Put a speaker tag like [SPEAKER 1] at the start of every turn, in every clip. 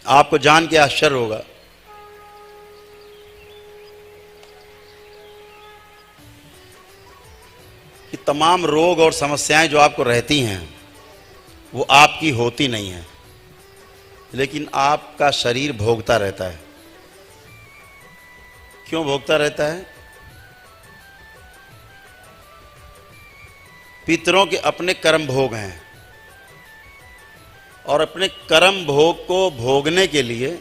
[SPEAKER 1] आपको जान के आश्चर्य होगा कि तमाम रोग और समस्याएं जो आपको रहती हैं वो आपकी होती नहीं है, लेकिन आपका शरीर भोगता रहता है। क्यों भोगता रहता है? पितरों के अपने कर्म भोग हैं और अपने कर्म भोग को भोगने के लिए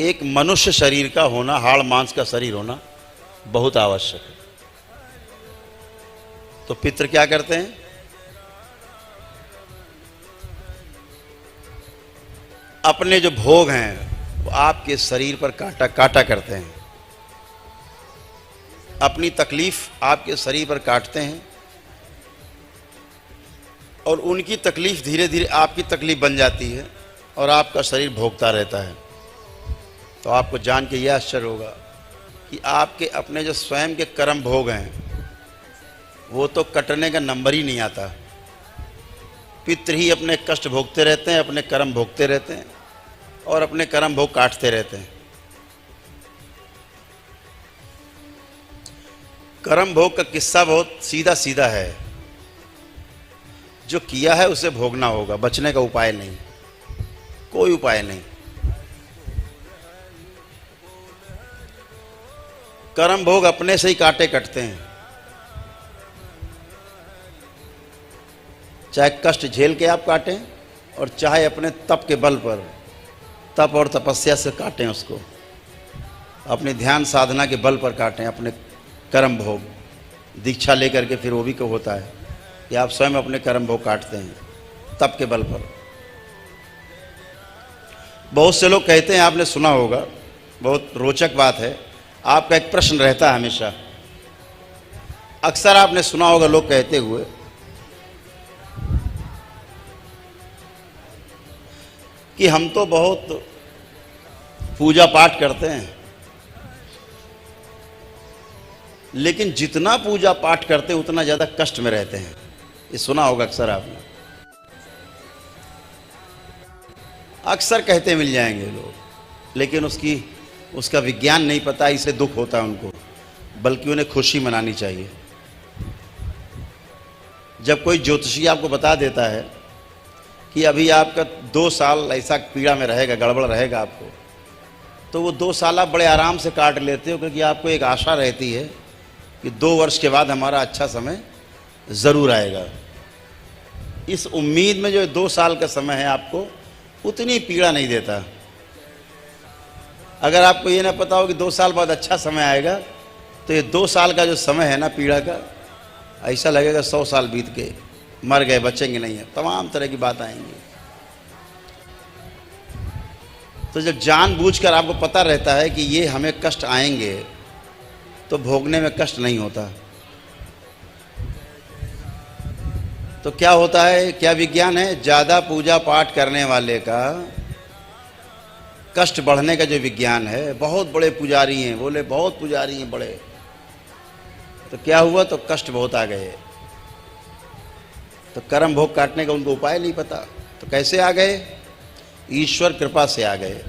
[SPEAKER 1] एक मनुष्य शरीर का होना, हाड़ मांस का शरीर होना बहुत आवश्यक है। तो पितर क्या करते हैं? अपने जो भोग हैं वो आपके शरीर पर काटा काटा करते हैं, अपनी तकलीफ आपके शरीर पर काटते हैं और उनकी तकलीफ धीरे धीरे आपकी तकलीफ बन जाती है और आपका शरीर भोगता रहता है। तो आपको जान के यह आश्चर्य होगा कि आपके अपने जो स्वयं के कर्म भोग हैं वो तो कटने का नंबर ही नहीं आता। पितृ ही अपने कष्ट भोगते रहते हैं, अपने कर्म भोगते रहते हैं और अपने कर्म भोग काटते रहते हैं। कर्म भोग का किस्सा बहुत सीधा सीधा है। जो किया है उसे भोगना होगा, बचने का उपाय नहीं, कोई उपाय नहीं। कर्म भोग अपने से ही काटे कटते हैं। चाहे कष्ट झेल के आप काटें और चाहे अपने तप के बल पर, तप और तपस्या से काटें उसको, अपने ध्यान साधना के बल पर काटें अपने कर्म भोग। दीक्षा लेकर के फिर वो भी क्यों होता है कि आप स्वयं अपने कर्म भोग काटते हैं तप के बल पर। बहुत से लोग कहते हैं, आपने सुना होगा, बहुत रोचक बात है, आपका एक प्रश्न रहता है हमेशा, अक्सर आपने सुना होगा लोग कहते हुए कि हम तो बहुत पूजा पाठ करते हैं, लेकिन जितना पूजा पाठ करते हैं उतना ज़्यादा कष्ट में रहते हैं। ये सुना होगा अक्सर आपने, अक्सर कहते मिल जाएंगे लोग, लेकिन उसका विज्ञान नहीं पता, इससे दुख होता है उनको, बल्कि उन्हें खुशी मनानी चाहिए। जब कोई ज्योतिषी आपको बता देता है कि अभी आपका 2 साल ऐसा पीड़ा में रहेगा, गड़बड़ रहेगा आपको, तो वो 2 साल आप बड़े आराम से काट लेते हो, क्योंकि आपको एक आशा रहती है कि 2 वर्ष के बाद हमारा अच्छा समय ज़रूर आएगा। इस उम्मीद में जो 2 साल का समय है आपको उतनी पीड़ा नहीं देता। अगर आपको ये ना पता हो कि 2 साल बाद अच्छा समय आएगा, तो ये 2 साल का जो समय है ना पीड़ा का, ऐसा लगेगा 100 साल बीत के मर गए, बचेंगे नहीं है, तमाम तरह की बात आएंगी। तो जब जानबूझकर आपको पता रहता है कि ये हमें कष्ट आएंगे, तो भोगने में कष्ट नहीं होता। तो क्या होता है, क्या विज्ञान है? ज़्यादा पूजा पाठ करने वाले का कष्ट बढ़ने का जो विज्ञान है, बहुत बड़े पुजारी हैं, बोले बहुत पुजारी हैं बड़े, तो क्या हुआ, तो कष्ट बहुत आ गए। तो कर्म भोग काटने का उनको उपाय नहीं पता, तो कैसे आ गए? ईश्वर कृपा से आ गए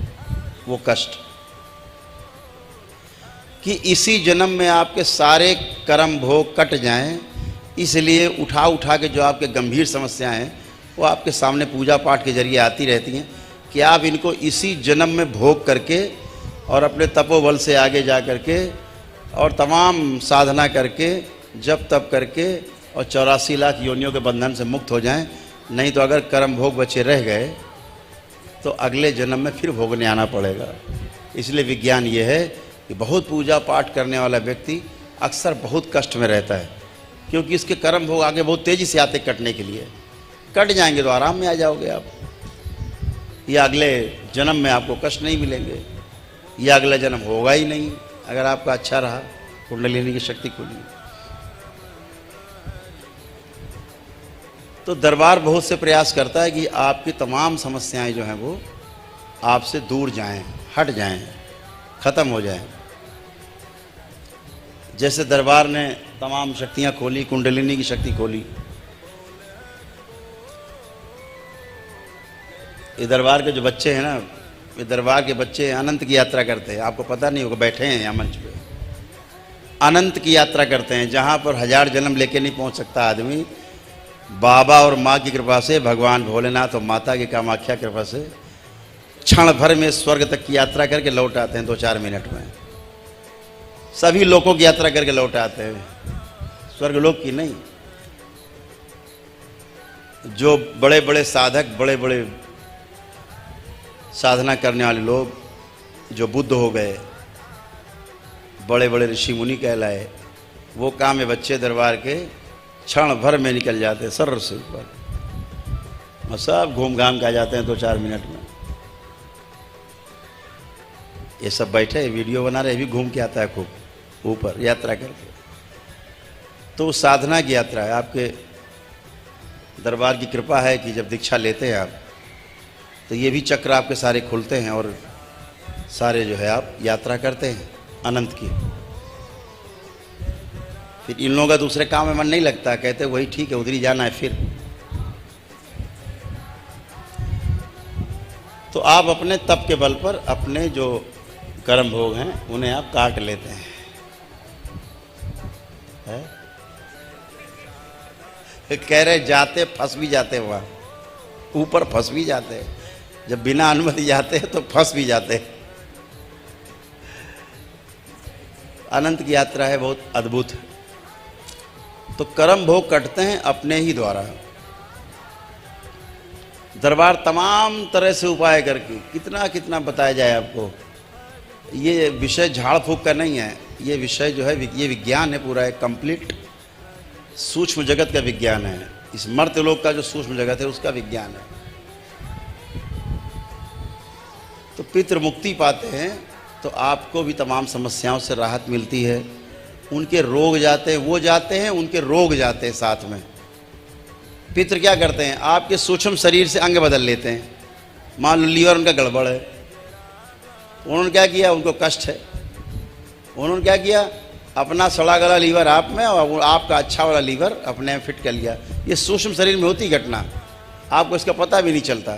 [SPEAKER 1] वो कष्ट, कि इसी जन्म में आपके सारे कर्म भोग कट जाएं। इसलिए उठा उठा के जो आपके गंभीर समस्याएं हैं वो आपके सामने पूजा पाठ के जरिए आती रहती हैं, कि आप इनको इसी जन्म में भोग करके और अपने तपोबल से आगे जा करके और तमाम साधना करके, जप तप करके और 84 लाख योनियों के बंधन से मुक्त हो जाएं। नहीं तो अगर कर्म भोग बचे रह गए तो अगले जन्म में फिर भोगने आना पड़ेगा। इसलिए विज्ञान ये है कि बहुत पूजा पाठ करने वाला व्यक्ति अक्सर बहुत कष्ट में रहता है, क्योंकि इसके कर्म भोग आगे बहुत तेज़ी से आते कटने के लिए। कट जाएंगे तो आराम में आ जाओगे आप, या अगले जन्म में आपको कष्ट नहीं मिलेंगे, या अगला जन्म होगा ही नहीं अगर आपका अच्छा रहा, कुंडलिनी की शक्ति खुली। तो दरबार बहुत से प्रयास करता है कि आपकी तमाम समस्याएं जो हैं वो आपसे दूर जाएं, हट जाएं, ख़त्म हो जाएं। जैसे दरबार ने तमाम शक्तियां खोली, कुंडलिनी की शक्ति खोली। ये दरबार के जो बच्चे हैं ना, ये दरबार के बच्चे अनंत की यात्रा करते हैं, आपको पता नहीं होगा, बैठे हैं यहाँ मंच पे। अनंत की यात्रा करते हैं, जहाँ पर 1000 जन्म लेके नहीं पहुँच सकता आदमी, बाबा और माँ की कृपा से, भगवान भोलेनाथ और माता की कामाख्या कृपा से क्षण भर में स्वर्ग तक की यात्रा करके लौट आते हैं 2-4 मिनट में। सभी लोगों की यात्रा करके लौट आते हैं, स्वर्गलोक की नहीं। जो बड़े बड़े साधक, बड़े बड़े साधना करने वाले लोग, जो बुद्ध हो गए, बड़े बड़े ऋषि मुनि कहलाए, वो काम में बच्चे दरबार के क्षण भर में निकल जाते हैं सर से ऊपर, और सब घूम घाम के आ जाते हैं 2-4 मिनट में। ये सब बैठे वीडियो बना रहे, भी घूम के आता है खूब ऊपर यात्रा करके। तो साधना की यात्रा है। आपके दरबार की कृपा है कि जब दीक्षा लेते हैं आप, तो ये भी चक्र आपके सारे खुलते हैं और सारे जो है आप यात्रा करते हैं अनंत की। फिर इन लोगों का दूसरे काम में मन नहीं लगता, कहते वही ठीक है, उधर ही जाना है। फिर तो आप अपने तप के बल पर अपने जो कर्म भोग हैं उन्हें आप काट लेते हैं, है? कह रहे जाते फंस भी जाते, वहाँ ऊपर फंस भी जाते, जब बिना अनुमति जाते हैं तो फंस भी जाते। अनंत की यात्रा है, बहुत अद्भुत। तो कर्म भोग कटते हैं अपने ही द्वारा। दरबार तमाम तरह से उपाय करके, कितना कितना बताया जाए आपको। ये विषय झाड़ फूक का नहीं है, ये विषय जो है ये विज्ञान है पूरा, एक कंप्लीट सूक्ष्म जगत का विज्ञान है। इस मर्त्यलोक का जो सूक्ष्म जगत है उसका विज्ञान है। तो पितृ मुक्ति पाते हैं तो आपको भी तमाम समस्याओं से राहत मिलती है। उनके रोग जाते हैं, वो जाते हैं, उनके रोग जाते हैं साथ में। पितृ क्या करते हैं, आपके सूक्ष्म शरीर से अंग बदल लेते हैं। मान लो लीवर उनका गड़बड़ है, उन्होंने क्या किया, उनको कष्ट है, उन्होंने क्या किया, अपना सड़ा गला लीवर आप में और आपका अच्छा वाला लीवर अपने में फिट कर लिया। ये सूक्ष्म शरीर में होती घटना, आपको इसका पता भी नहीं चलता,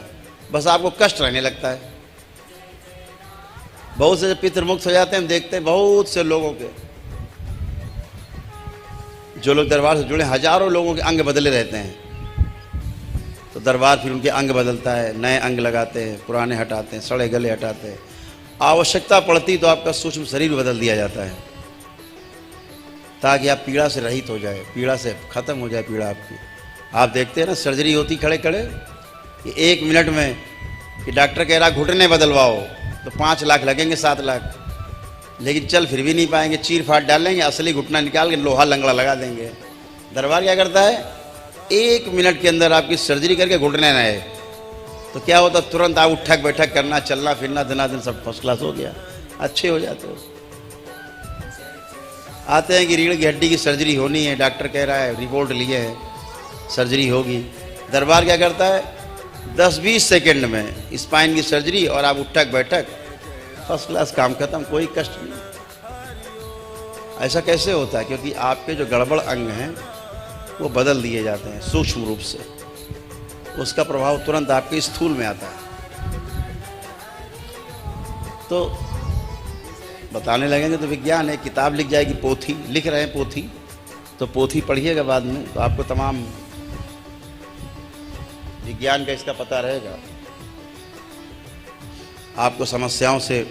[SPEAKER 1] बस आपको कष्ट रहने लगता है। बहुत से जब पितृमुक्त हो जाते हैं, हम देखते हैं बहुत से लोगों के, जो लोग दरबार से जुड़े, हजारों लोगों के अंग बदले रहते हैं। तो दरबार फिर उनके अंग बदलता है, नए अंग लगाते हैं, पुराने हटाते हैं, सड़े गले हटाते हैं। आवश्यकता पड़ती तो आपका सूक्ष्म शरीर बदल दिया जाता है, ताकि आप पीड़ा से रहित हो जाए, पीड़ा से खत्म हो जाए पीड़ा आपकी। आप देखते हैं ना, सर्जरी होती खड़े खड़े, 1 मिनट में कि डॉक्टर कह रहा घुटने बदलवाओ तो 5 लाख लगेंगे, 7 लाख, लेकिन चल फिर भी नहीं पाएंगे, चीर फाड़ डालेंगे, असली घुटना निकाल के लोहा लंगड़ा लगा देंगे। दरबार क्या करता है, 1 मिनट के अंदर आपकी सर्जरी करके घुटने नए, तो क्या होता, तुरंत आप उठक बैठक करना, चलना फिरना, धनाधन सब फर्स्ट क्लास हो गया, अच्छे हो जाते हो। आते हैं कि रीढ़ की हड्डी की सर्जरी होनी है, डॉक्टर कह रहा है, रिपोर्ट लिए है, सर्जरी होगी। दरबार क्या करता है, 10-20 सेकंड में स्पाइन की सर्जरी और आप उठक बैठक, फर्स्ट क्लास, काम खत्म, कोई कष्ट नहीं। ऐसा कैसे होता है, क्योंकि आपके जो गड़बड़ अंग हैं वो बदल दिए जाते हैं सूक्ष्म रूप से, उसका प्रभाव तुरंत आपके स्थूल में आता है। तो बताने लगेंगे तो विज्ञान है, किताब लिख जाएगी, पोथी लिख रहे हैं, पोथी तो पोथी पढ़िएगा बाद में, तो आपको तमाम विज्ञान का इसका पता रहेगा। आपको समस्याओं से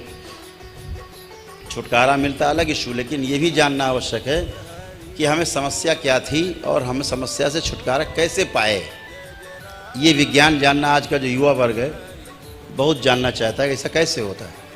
[SPEAKER 1] छुटकारा मिलता, अलग इशू, लेकिन ये भी जानना आवश्यक है कि हमें समस्या क्या थी और हम समस्या से छुटकारा कैसे पाए। ये विज्ञान जानना आज का जो युवा वर्ग है बहुत जानना चाहता है कि ऐसा कैसे होता है।